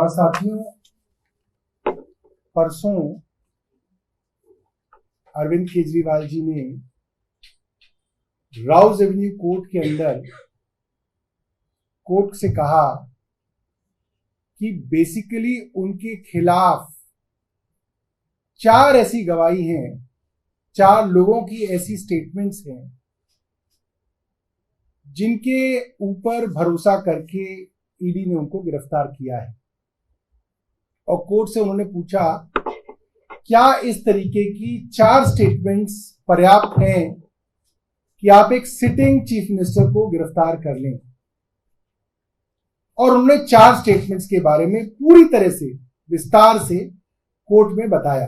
साथियों, परसों अरविंद केजरीवाल जी ने राउज एवेन्यू कोर्ट के अंदर कोर्ट से कहा कि बेसिकली उनके खिलाफ 4 ऐसी गवाही हैं, 4 लोगों की ऐसी स्टेटमेंट्स हैं जिनके ऊपर भरोसा करके ईडी ने उनको गिरफ्तार किया है। और कोर्ट से उन्होंने पूछा क्या इस तरीके की 4 स्टेटमेंट्स पर्याप्त हैं कि आप एक सिटिंग चीफ मिनिस्टर को गिरफ्तार कर लें। और उन्होंने 4 स्टेटमेंट्स के बारे में पूरी तरह से विस्तार से कोर्ट में बताया।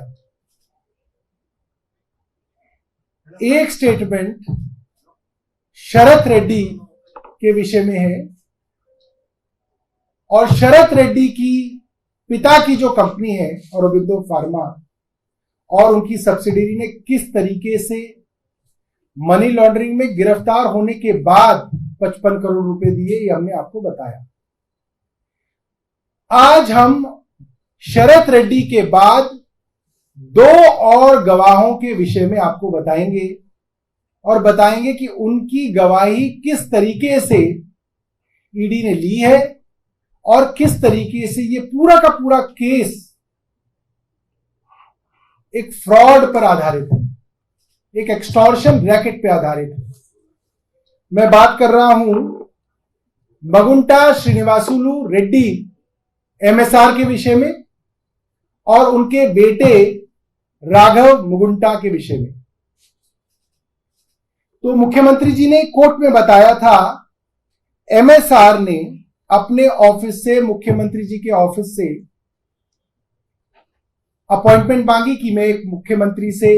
एक स्टेटमेंट शरत रेड्डी के विषय में है और शरत रेड्डी की पिता की जो कंपनी है औरोबिंदो फार्मा और उनकी सब्सिडियरी ने किस तरीके से मनी लॉन्ड्रिंग में गिरफ्तार होने के बाद 55 करोड़ रुपए दिए, ये हमने आपको बताया। आज हम शरत रेड्डी के बाद 2 और गवाहों के विषय में आपको बताएंगे और बताएंगे कि उनकी गवाही किस तरीके से ईडी ने ली है और किस तरीके से ये पूरा का पूरा केस एक फ्रॉड पर आधारित है, एक एक्सटॉर्शन रैकेट पे आधारित है। मैं बात कर रहा हूं मगुंटा श्रीनिवासुलु रेड्डी एमएसआर के विषय में और उनके बेटे राघव मुगुंटा के विषय में। तो मुख्यमंत्री जी ने कोर्ट में बताया था एमएसआर ने अपने ऑफिस से, मुख्यमंत्री जी के ऑफिस से अपॉइंटमेंट मांगी कि मैं एक मुख्यमंत्री से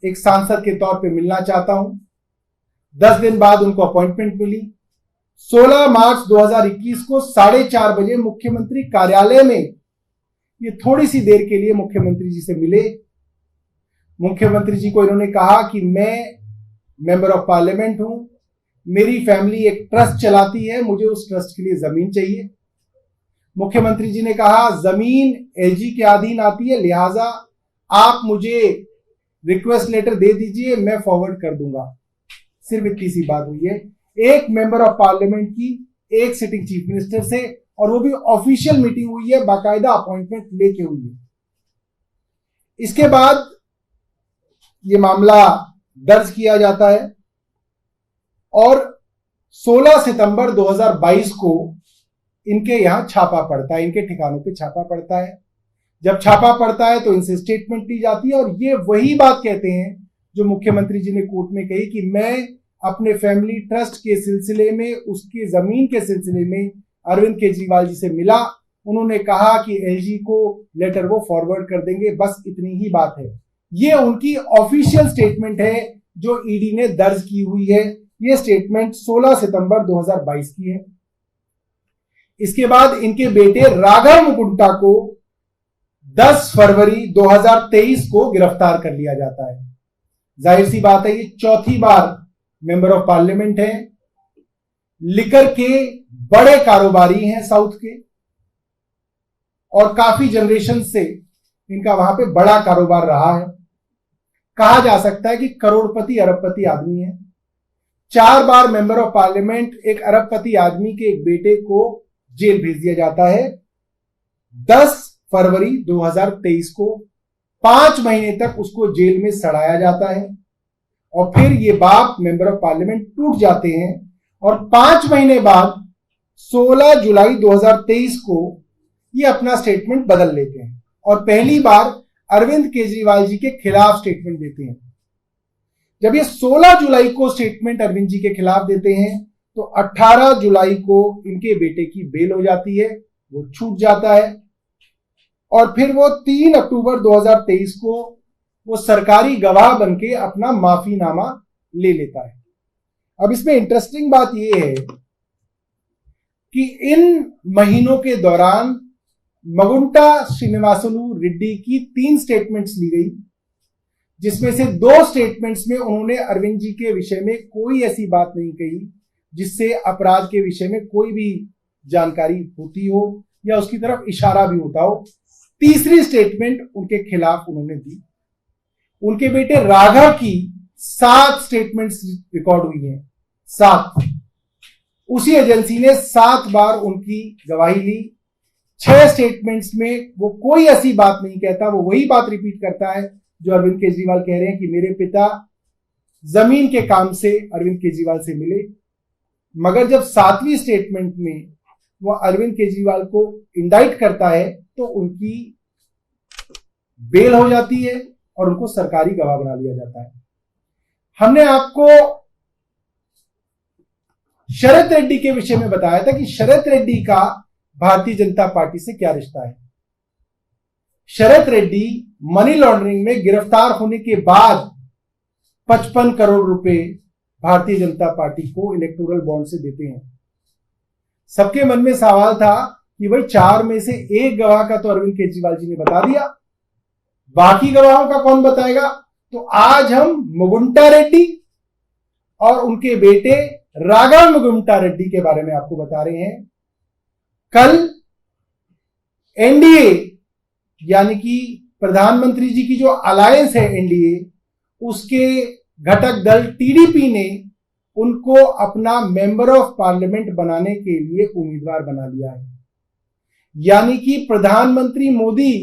एक सांसद के तौर पे मिलना चाहता हूं। 10 दिन बाद उनको अपॉइंटमेंट मिली। 16 मार्च 2021 को 4:30 बजे मुख्यमंत्री कार्यालय में ये थोड़ी सी देर के लिए मुख्यमंत्री जी से मिले। मुख्यमंत्री जी को इन्होंने कहा कि मैं मेंबर ऑफ पार्लियामेंट हूं, मेरी फैमिली एक ट्रस्ट चलाती है, मुझे उस ट्रस्ट के लिए जमीन चाहिए। मुख्यमंत्री जी ने कहा जमीन एलजी के अधीन आती है, लिहाजा आप मुझे रिक्वेस्ट लेटर दे दीजिए, मैं फॉरवर्ड कर दूंगा। सिर्फ इतनी सी बात हुई है, एक मेंबर ऑफ पार्लियामेंट की एक सिटिंग चीफ मिनिस्टर से, और वो भी ऑफिशियल मीटिंग हुई है, बाकायदा अपॉइंटमेंट लेके हुई है। इसके बाद ये मामला दर्ज किया जाता है और 16 सितंबर 2022 को इनके यहां छापा पड़ता है, इनके ठिकानों पे छापा पड़ता है। जब छापा पड़ता है तो इनसे स्टेटमेंट ली जाती है और ये वही बात कहते हैं जो मुख्यमंत्री जी ने कोर्ट में कही कि मैं अपने फैमिली ट्रस्ट के सिलसिले में, उसकी जमीन के सिलसिले में अरविंद केजरीवाल जी से मिला। उन्होंने कहा कि एलजी को लेटर वो फॉरवर्ड कर देंगे, बस इतनी ही बात है। ये उनकी ऑफिशियल स्टेटमेंट है जो ईडी ने दर्ज की हुई है। ये स्टेटमेंट 16 सितंबर 2022 की है। इसके बाद इनके बेटे राघव मुकुंटा को 10 फरवरी 2023 को गिरफ्तार कर लिया जाता है। जाहिर सी बात है ये चौथी बार मेंबर ऑफ पार्लियामेंट है, लिकर के बड़े कारोबारी हैं साउथ के और काफी जनरेशन से इनका वहां पे बड़ा कारोबार रहा है। कहा जा सकता है कि करोड़पति अरबपति आदमी है। 4 बार मेंबर ऑफ पार्लियामेंट एक अरबपति आदमी के एक बेटे को जेल भेज दिया जाता है 10 फरवरी 2023 को। 5 महीने तक उसको जेल में सड़ाया जाता है और फिर ये बाप मेंबर ऑफ पार्लियामेंट टूट जाते हैं और 5 महीने बाद 16 जुलाई 2023 को ये अपना स्टेटमेंट बदल लेते हैं और पहली बार अरविंद केजरीवाल जी के खिलाफ स्टेटमेंट देते हैं। जब ये 16 जुलाई को स्टेटमेंट अरविंद जी के खिलाफ देते हैं तो 18 जुलाई को इनके बेटे की बेल हो जाती है, वो छूट जाता है और फिर वो 3 अक्टूबर 2023 को वो सरकारी गवाह बनके अपना माफीनामा ले लेता है। अब इसमें इंटरेस्टिंग बात ये है कि इन महीनों के दौरान मगुंटा श्रीनिवासुलु रेड्डी की 3 स्टेटमेंट्स ली गई, जिसमें से 2 स्टेटमेंट्स में उन्होंने अरविंद जी के विषय में कोई ऐसी बात नहीं कही जिससे अपराध के विषय में कोई भी जानकारी होती हो या उसकी तरफ इशारा भी होता हो। तीसरी स्टेटमेंट उनके खिलाफ उन्होंने दी। उनके बेटे राघव की 7 स्टेटमेंट्स रिकॉर्ड हुई हैं, 7। उसी एजेंसी ने 7 बार उनकी गवाही ली। 6 स्टेटमेंट्स में वो कोई ऐसी बात नहीं कहता, वो वही बात रिपीट करता है जो अरविंद केजरीवाल कह रहे हैं कि मेरे पिता जमीन के काम से अरविंद केजरीवाल से मिले। मगर जब 7वीं स्टेटमेंट में वो अरविंद केजरीवाल को इंडाइट करता है तो उनकी बेल हो जाती है और उनको सरकारी गवाह बना लिया जाता है। हमने आपको शरद रेड्डी के विषय में बताया था कि शरद रेड्डी का भारतीय जनता पार्टी से क्या रिश्ता है। शरद रेड्डी मनी लॉन्ड्रिंग में गिरफ्तार होने के बाद 55 करोड़ रुपए भारतीय जनता पार्टी को इलेक्टोरल बॉन्ड से देते हैं। सबके मन में सवाल था कि भाई 4 में से 1 गवाह का तो अरविंद केजरीवाल जी ने बता दिया, बाकी गवाहों का कौन बताएगा। तो आज हम मुगुंटा रेड्डी और उनके बेटे राघव मुगुंटा रेड्डी के बारे में आपको बता रहे हैं। कल एनडीए यानी कि प्रधानमंत्री जी की जो अलायंस है एनडीए, उसके घटक दल टीडीपी ने उनको अपना मेंबर ऑफ पार्लियामेंट बनाने के लिए उम्मीदवार बना लिया है। यानी कि प्रधानमंत्री मोदी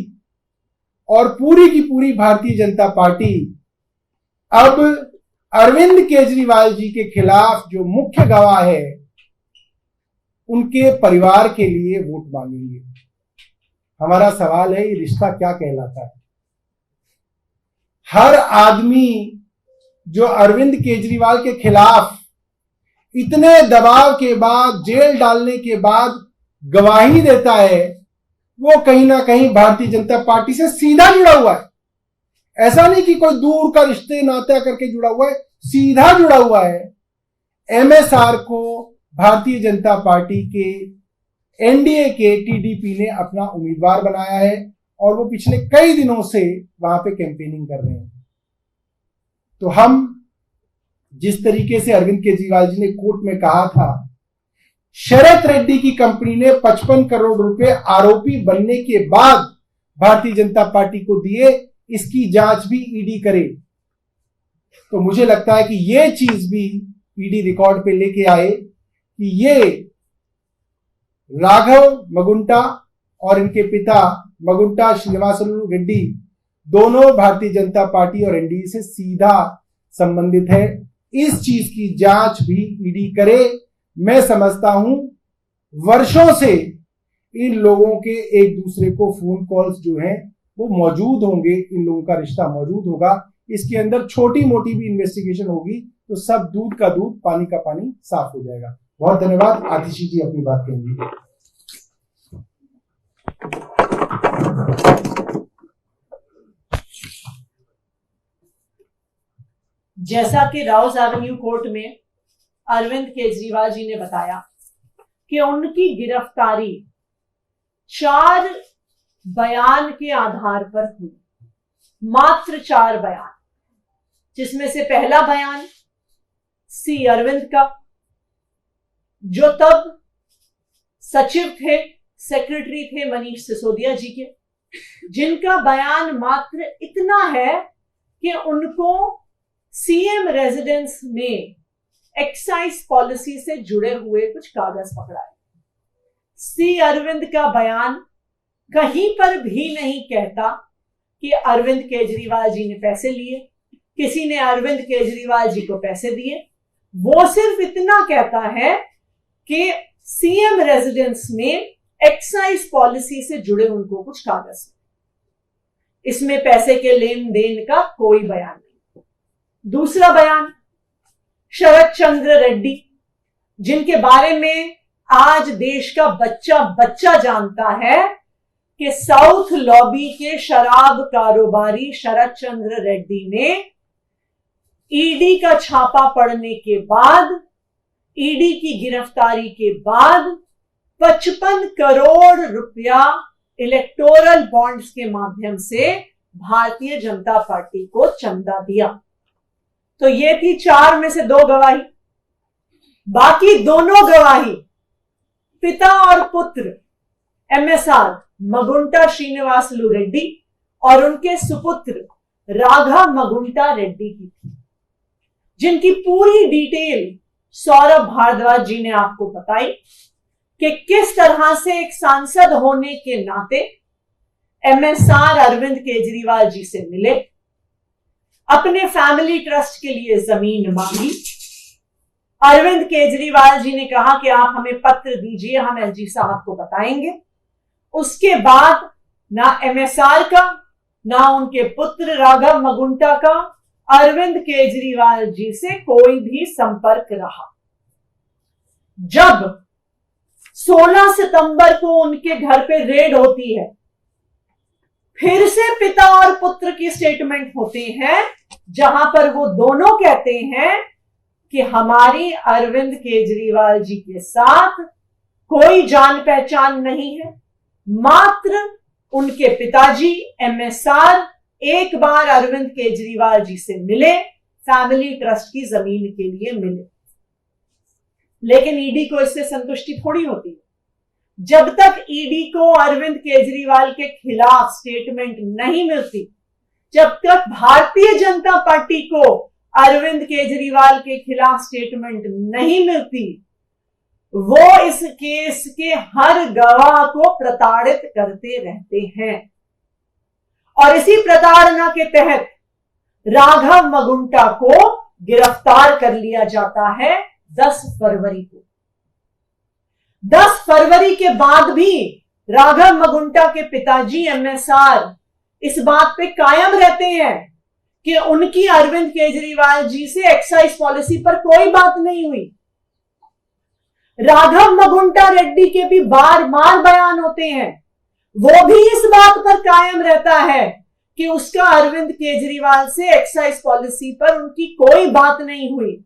और पूरी की पूरी भारतीय जनता पार्टी अब अरविंद केजरीवाल जी के खिलाफ जो मुख्य गवाह है उनके परिवार के लिए वोट मांगेंगे। हमारा सवाल है, ये रिश्ता क्या कहलाता है। हर आदमी जो अरविंद केजरीवाल के खिलाफ इतने दबाव के बाद, जेल डालने के बाद गवाही देता है, वो कहीं ना कहीं भारतीय जनता पार्टी से सीधा जुड़ा हुआ है। ऐसा नहीं कि कोई दूर का रिश्ते नाता करके जुड़ा हुआ है, सीधा जुड़ा हुआ है। एमएसआर को भारतीय जनता पार्टी के एनडीए के टीडीपी ने अपना उम्मीदवार बनाया है और वो पिछले कई दिनों से वहां पे कैंपेनिंग कर रहे हैं। तो हम जिस तरीके से अरविंद केजरीवाल जी ने कोर्ट में कहा था, शरद रेड्डी की कंपनी ने 55 करोड़ रुपए आरोपी बनने के बाद भारतीय जनता पार्टी को दिए, इसकी जांच भी ईडी करे। तो मुझे लगता है कि यह चीज भी ईडी रिकॉर्ड पे लेके आए कि ये राघव मगुंटा और इनके पिता मगुंटा श्रीनिवासलू रेड्डी दोनों भारतीय जनता पार्टी और एनडीए से सीधा संबंधित है। इस चीज की जांच भी ईडी करे। मैं समझता हूं वर्षों से इन लोगों के एक दूसरे को फोन कॉल्स जो हैं वो मौजूद होंगे, इन लोगों का रिश्ता मौजूद होगा। इसके अंदर छोटी मोटी भी इन्वेस्टिगेशन होगी तो सब दूध का दूध पानी का पानी साफ हो जाएगा। बहुत धन्यवाद। आतिशी जी अपनी बात कहेंगे। जैसा कि राउज एवेन्यू कोर्ट में अरविंद केजरीवाल जी ने बताया कि उनकी गिरफ्तारी 4 बयान के आधार पर हुई, मात्र 4 बयान, जिसमें से पहला बयान सी अरविंद का, जो तब सचिव थे, सेक्रेटरी थे मनीष सिसोदिया जी के, जिनका बयान मात्र इतना है कि उनको सीएम रेजिडेंस में एक्साइज पॉलिसी से जुड़े हुए कुछ कागज पकड़ाए। सी अरविंद का बयान कहीं पर भी नहीं कहता कि अरविंद केजरीवाल जी ने पैसे लिए, किसी ने अरविंद केजरीवाल जी को पैसे दिए। वो सिर्फ इतना कहता है कि सीएम रेजिडेंस में एक्साइज पॉलिसी से जुड़े उनको कुछ कागज, इसमें पैसे के लेन देन का कोई बयान नहीं। दूसरा बयान शरद चंद्र रेड्डी, जिनके बारे में आज देश का बच्चा बच्चा जानता है कि साउथ लॉबी के शराब कारोबारी शरद चंद्र रेड्डी ने ईडी का छापा पड़ने के बाद, ईडी की गिरफ्तारी के बाद 55 करोड़ रुपया इलेक्टोरल बॉन्ड्स के माध्यम से भारतीय जनता पार्टी को चंदा दिया। तो ये थी 4 में से 2 गवाही। बाकी दोनों गवाही पिता और पुत्र MSR मगुंटा श्रीनिवासलू रेड्डी और उनके सुपुत्र राघव मगुंटा रेड्डी की थी, जिनकी पूरी डिटेल सौरभ भारद्वाज जी ने आपको बताई कि किस तरह से एक सांसद होने के नाते MSR अरविंद केजरीवाल जी से मिले, अपने फैमिली ट्रस्ट के लिए जमीन मांगी। अरविंद केजरीवाल जी ने कहा कि आप हमें पत्र दीजिए, हम LG साहब को बताएंगे। उसके बाद ना MSR का ना उनके पुत्र राघव मगुंटा का अरविंद केजरीवाल जी से कोई भी संपर्क रहा। जब 16 सितंबर को उनके घर पे रेड होती है, फिर से पिता और पुत्र की स्टेटमेंट होते हैं, जहां पर वो दोनों कहते हैं कि हमारी अरविंद केजरीवाल जी के साथ कोई जान पहचान नहीं है, मात्र उनके पिताजी MSR एक बार अरविंद केजरीवाल जी से मिले, फैमिली ट्रस्ट की जमीन के लिए मिले। लेकिन ईडी को इससे संतुष्टि थोड़ी होती है। जब तक ईडी को अरविंद केजरीवाल के खिलाफ स्टेटमेंट नहीं मिलती, जब तक भारतीय जनता पार्टी को अरविंद केजरीवाल के खिलाफ स्टेटमेंट नहीं मिलती, वो इस केस के हर गवाह को प्रताड़ित करते रहते हैं। और इसी प्रताड़ना के तहत राघव मगुंटा को गिरफ्तार कर लिया जाता है 10 फरवरी को। 10 फरवरी के बाद भी राघव मगुंटा के पिताजी MSR इस बात पे कायम रहते हैं कि उनकी अरविंद केजरीवाल जी से एक्साइज पॉलिसी पर कोई बात नहीं हुई। राघव मगुंटा रेड्डी के भी बार बार बयान होते हैं, वो भी इस बात पर कायम रहता है कि उसका अरविंद केजरीवाल से एक्साइज पॉलिसी पर उनकी कोई बात नहीं हुई।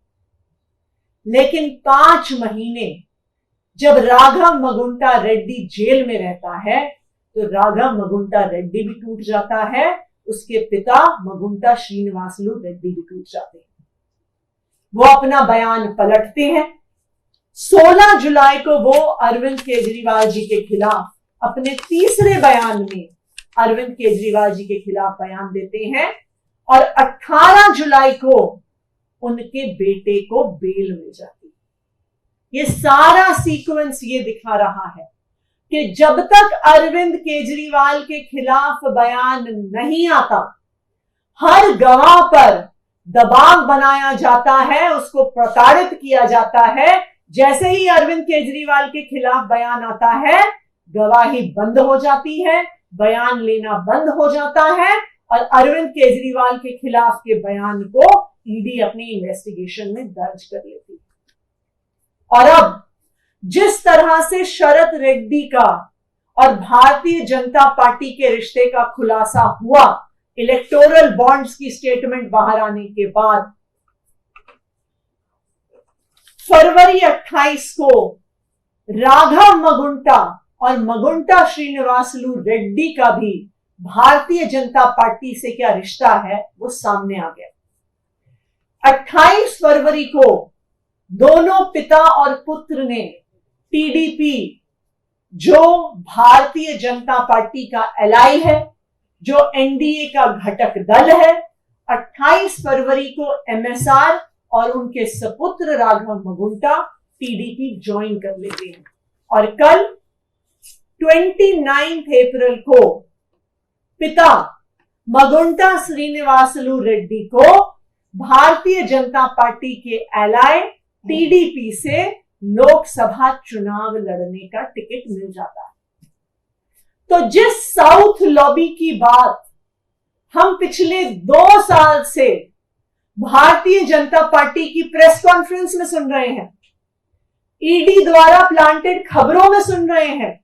लेकिन 5 महीने जब राघव मगुंटा रेड्डी जेल में रहता है, तो राघव मगुंटा रेड्डी भी टूट जाता है, उसके पिता मगुंटा श्रीनिवासलू रेड्डी भी टूट जाते हैं। वो अपना बयान पलटते हैं। 16 जुलाई को वो अरविंद केजरीवाल जी के खिलाफ अपने तीसरे बयान में अरविंद केजरीवाल जी के खिलाफ बयान देते हैं और 18 जुलाई को उनके बेटे को बेल मिल जाती है। ये सारा सीक्वेंस ये दिखा रहा है कि जब तक अरविंद केजरीवाल के खिलाफ बयान नहीं आता, हर गवाह पर दबाव बनाया जाता है, उसको प्रताड़ित किया जाता है। जैसे ही अरविंद केजरीवाल के खिलाफ बयान आता है, गवाही बंद हो जाती है, बयान लेना बंद हो जाता है और अरविंद केजरीवाल के खिलाफ के बयान को ईडी अपनी इन्वेस्टिगेशन में दर्ज कर लेती है। और अब जिस तरह से शरद रेड्डी का और भारतीय जनता पार्टी के रिश्ते का खुलासा हुआ इलेक्टोरल बॉन्ड्स की स्टेटमेंट बाहर आने के बाद, फरवरी 28 को राघव मगुंटा और मगुंटा श्रीनिवासलू रेड्डी का भी भारतीय जनता पार्टी से क्या रिश्ता है वो सामने आ गया। 28 फरवरी को दोनों पिता और पुत्र ने टीडीपी, जो भारतीय जनता पार्टी का एलाई है, जो एनडीए का घटक दल है, 28 फरवरी को MSR और उनके सपुत्र राघव मगुंटा टीडीपी ज्वाइन कर लेते हैं। और कल 29 अप्रैल को पिता मगुंटा श्रीनिवासलू रेड्डी को भारतीय जनता पार्टी के एलाई टीडीपी से लोकसभा चुनाव लड़ने का टिकट मिल जाता है। तो जिस साउथ लॉबी की बात हम पिछले 2 साल से भारतीय जनता पार्टी की प्रेस कॉन्फ्रेंस में सुन रहे हैं, ईडी द्वारा प्लांटेड खबरों में सुन रहे हैं,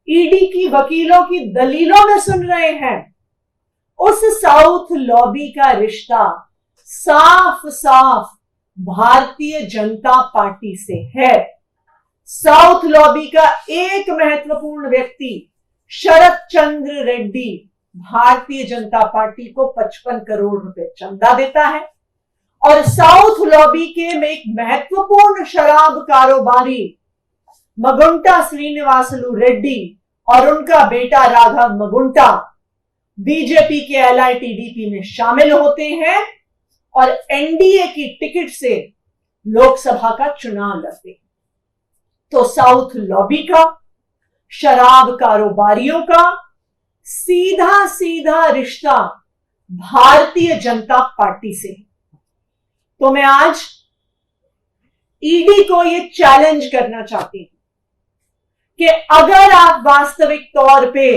ईडी की वकीलों की दलीलों में सुन रहे हैं, उस साउथ लॉबी का रिश्ता साफ साफ भारतीय जनता पार्टी से है। साउथ लॉबी का एक महत्वपूर्ण व्यक्ति शरद चंद्र रेड्डी भारतीय जनता पार्टी को 55 करोड़ रुपए चंदा देता है और साउथ लॉबी के एक महत्वपूर्ण शराब कारोबारी मगुंटा श्रीनिवासलू रेड्डी और उनका बेटा राघव मगुंटा बीजेपी के LITDP में शामिल होते हैं और एनडीए की टिकट से लोकसभा का चुनाव लड़ते हैं, तो साउथ लॉबी का, शराब कारोबारियों का सीधा सीधा रिश्ता भारतीय जनता पार्टी से है। तो मैं आज ईडी को यह चैलेंज करना चाहती हूं कि अगर आप वास्तविक तौर पे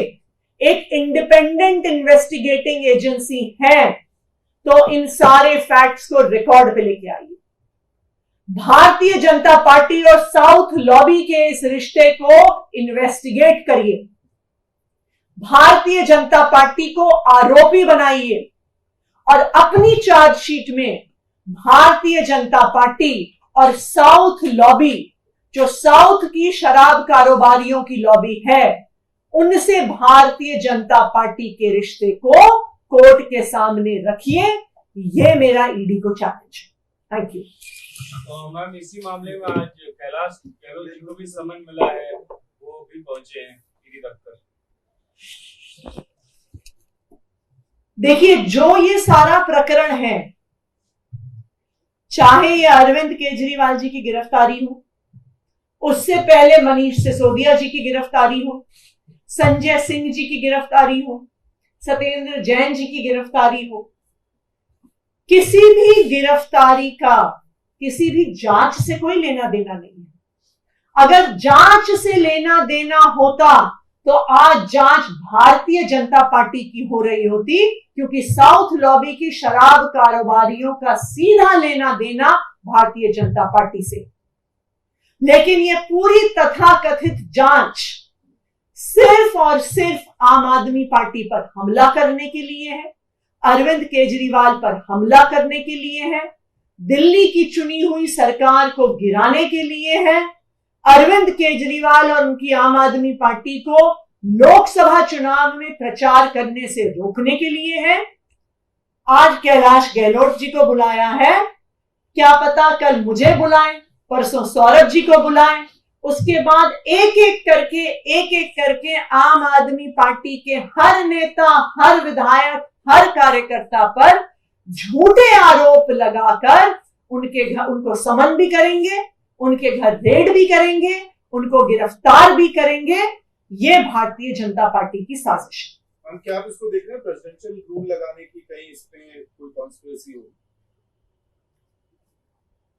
एक इंडिपेंडेंट इन्वेस्टिगेटिंग एजेंसी है तो इन सारे फैक्ट्स को रिकॉर्ड पे लेके आइए। भारतीय जनता पार्टी और साउथ लॉबी के इस रिश्ते को इन्वेस्टिगेट करिए। भारतीय जनता पार्टी को आरोपी बनाइए और अपनी चार्जशीट में भारतीय जनता पार्टी और साउथ लॉबी, जो साउथ की शराब कारोबारियों की लॉबी है, उनसे भारतीय जनता पार्टी के रिश्ते को कोर्ट के सामने रखिए। ये मेरा ईडी को चैलेंज है। Thank you. तो मैम इसी मामले में आज कैलाश गहलोत जी को भी समन मिला है, वो भी पहुंचे हैं ईडी दफ्तर। देखिए, जो ये सारा प्रकरण है, चाहे ये अरविंद केजरीवाल जी की गिरफ्तारी हो, उससे पहले मनीष सिसोदिया जी की गिरफ्तारी हो, संजय सिंह जी की गिरफ्तारी हो, सत्येंद्र जैन जी की गिरफ्तारी हो, किसी भी गिरफ्तारी का किसी भी जांच से कोई लेना देना नहीं है। अगर जांच से लेना देना होता तो आज जांच भारतीय जनता पार्टी की हो रही होती, क्योंकि साउथ लॉबी की शराब कारोबारियों का सीधा लेना देना भारतीय जनता पार्टी से। लेकिन यह पूरी तथाकथित जांच सिर्फ और सिर्फ आम आदमी पार्टी पर हमला करने के लिए है, अरविंद केजरीवाल पर हमला करने के लिए है, दिल्ली की चुनी हुई सरकार को गिराने के लिए है, अरविंद केजरीवाल और उनकी आम आदमी पार्टी को लोकसभा चुनाव में प्रचार करने से रोकने के लिए है। आज कैलाश गहलोत जी को बुलाया है, क्या पता कल मुझे बुलाएं, परसों सौरभ जी को बुलाएं, उसके बाद एक एक करके आम आदमी पार्टी के हर नेता, हर विधायक, हर कार्यकर्ता पर झूठे आरोप लगाकर उनको समन भी करेंगे, उनके घर रेड भी करेंगे, उनको गिरफ्तार भी करेंगे। ये भारतीय जनता पार्टी की साजिश है। हम क्या आप इसको देख रहे हैं प्रेसिडेंशियल रूल लगाने की कहीं इसमें कोई कॉन्स्पिरेसी हो?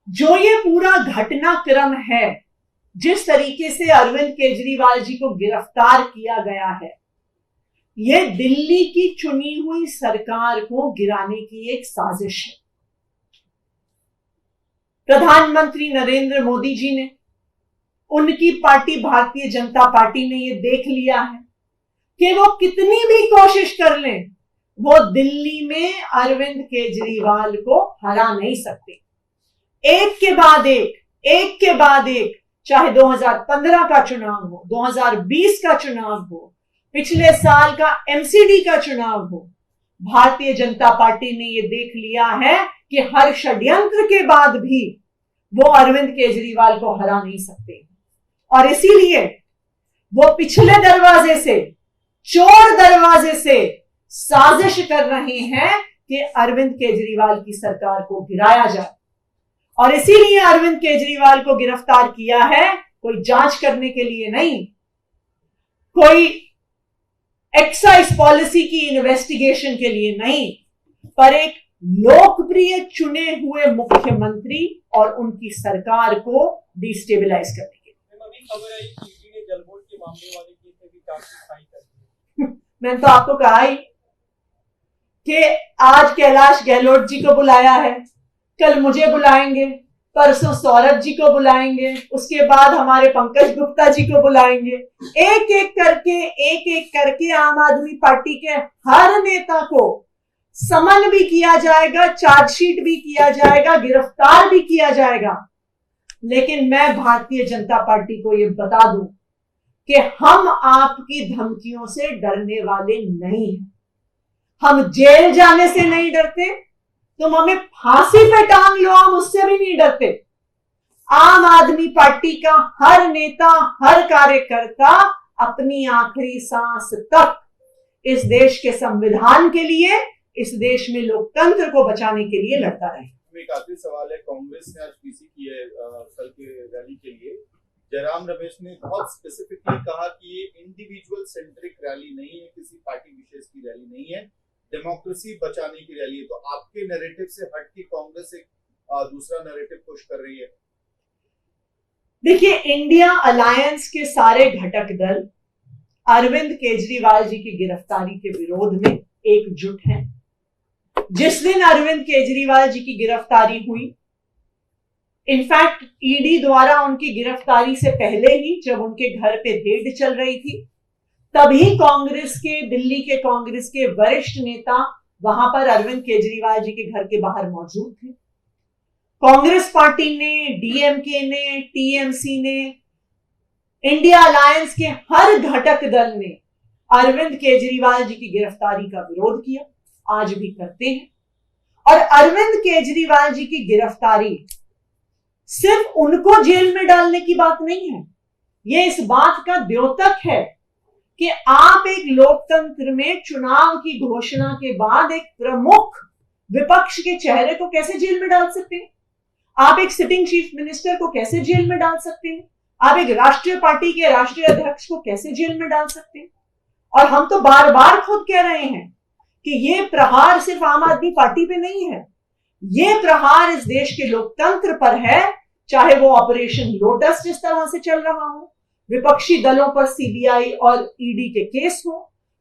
जो ये पूरा घटनाक्रम है, जिस तरीके से अरविंद केजरीवाल जी को गिरफ्तार किया गया है, ये दिल्ली की चुनी हुई सरकार को गिराने की एक साजिश है। प्रधानमंत्री नरेंद्र मोदी जी ने, उनकी पार्टी भारतीय जनता पार्टी ने ये देख लिया है कि वो कितनी भी कोशिश कर लें, वो दिल्ली में अरविंद केजरीवाल को हरा नहीं सकते। एक के बाद एक, चाहे 2015 का चुनाव हो, 2020 का चुनाव हो, पिछले साल का MCD का चुनाव हो, भारतीय जनता पार्टी ने ये देख लिया है कि हर षड्यंत्र के बाद भी वो अरविंद केजरीवाल को हरा नहीं सकते। और इसीलिए वो पिछले दरवाजे से, चोर दरवाजे से साजिश कर रहे हैं कि अरविंद केजरीवाल की सरकार को गिराया जाए। और इसीलिए अरविंद केजरीवाल को गिरफ्तार किया है, कोई जांच करने के लिए नहीं, कोई एक्साइज पॉलिसी की इन्वेस्टिगेशन के लिए नहीं, पर एक लोकप्रिय चुने हुए मुख्यमंत्री और उनकी सरकार को डिस्टेबलाइज करने के लिए। खबर आई कि ईडी ने जलबोर्ड के मामले वाले केस में भी चार्जशीट फाइल कर दी। मैंने तो आपको कहा ही कि आज कैलाश गहलोत जी को बुलाया है, कल मुझे बुलाएंगे, परसों सौरभ जी को बुलाएंगे, उसके बाद हमारे पंकज गुप्ता जी को बुलाएंगे। एक एक करके आम आदमी पार्टी के हर नेता को समन भी किया जाएगा, चार्जशीट भी किया जाएगा, गिरफ्तार भी किया जाएगा। लेकिन मैं भारतीय जनता पार्टी को यह बता दूं कि हम आपकी धमकियों से डरने वाले नहीं हैं। हम जेल जाने से नहीं डरते, तुम हमें फांसी पे टांग लो, हम उससे भी नहीं डरते। आम आदमी पार्टी का हर नेता, हर कार्यकर्ता अपनी आखिरी सांस तक इस देश के संविधान के लिए, इस देश में लोकतंत्र को बचाने के लिए लड़ता रहे। एक आखिरी सवाल है, कांग्रेस ने आज पीसी की है कल के रैली के लिए। जयराम रमेश ने बहुत स्पेसिफिकली कहा कि ये इंडिविजुअल सेंट्रिक रैली नहीं है, किसी पार्टी विशेष की रैली नहीं है, डेमोक्रेसी बचाने की रैली है। तो आपके नैरेटिव से हट के कांग्रेस एक दूसरा नैरेटिव पुश कर रही है। देखिए, इंडिया अलायंस के सारे घटक दल अरविंद केजरीवाल जी की गिरफ्तारी के विरोध में एकजुट हैं। जिस दिन अरविंद केजरीवाल जी की गिरफ्तारी हुई, इनफैक्ट ईडी द्वारा उनकी गिरफ्तारी से पहले ही, जब उनके घर पे रेड चल रही थी, तभी कांग्रेस के, दिल्ली के कांग्रेस के वरिष्ठ नेता वहां पर अरविंद केजरीवाल जी के घर के बाहर मौजूद थे। कांग्रेस पार्टी ने, डीएमके ने, टीएमसी ने, इंडिया अलायंस के हर घटक दल ने अरविंद केजरीवाल जी की गिरफ्तारी का विरोध किया, आज भी करते हैं। और अरविंद केजरीवाल जी की गिरफ्तारी सिर्फ उनको जेल में डालने की बात नहीं है, यह इस बात का द्योतक है कि आप एक लोकतंत्र में चुनाव की घोषणा के बाद एक प्रमुख विपक्ष के चेहरे को कैसे जेल में डाल सकते हैं? आप एक सिटिंग चीफ मिनिस्टर को कैसे जेल में डाल सकते हैं? आप एक राष्ट्रीय पार्टी के राष्ट्रीय अध्यक्ष को कैसे जेल में डाल सकते हैं? और हम तो बार बार खुद कह रहे हैं कि ये प्रहार सिर्फ आम आदमी पार्टी पे नहीं है, ये प्रहार इस देश के लोकतंत्र पर है। चाहे वो ऑपरेशन लोटस जिस तरह से चल रहा हो, विपक्षी दलों पर सीबीआई और ईडी के केस हो,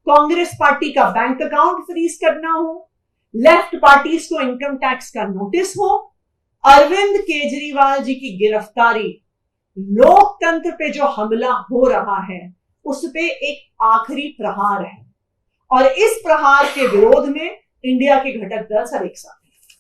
कांग्रेस पार्टी का बैंक अकाउंट फ्रीज करना हो, लेफ्ट पार्टीज को इनकम टैक्स का नोटिस हो, अरविंद केजरीवाल जी की गिरफ्तारी लोकतंत्र पे जो हमला हो रहा है उस पे एक आखिरी प्रहार है। और इस प्रहार के विरोध में इंडिया के घटक दल सब एक साथ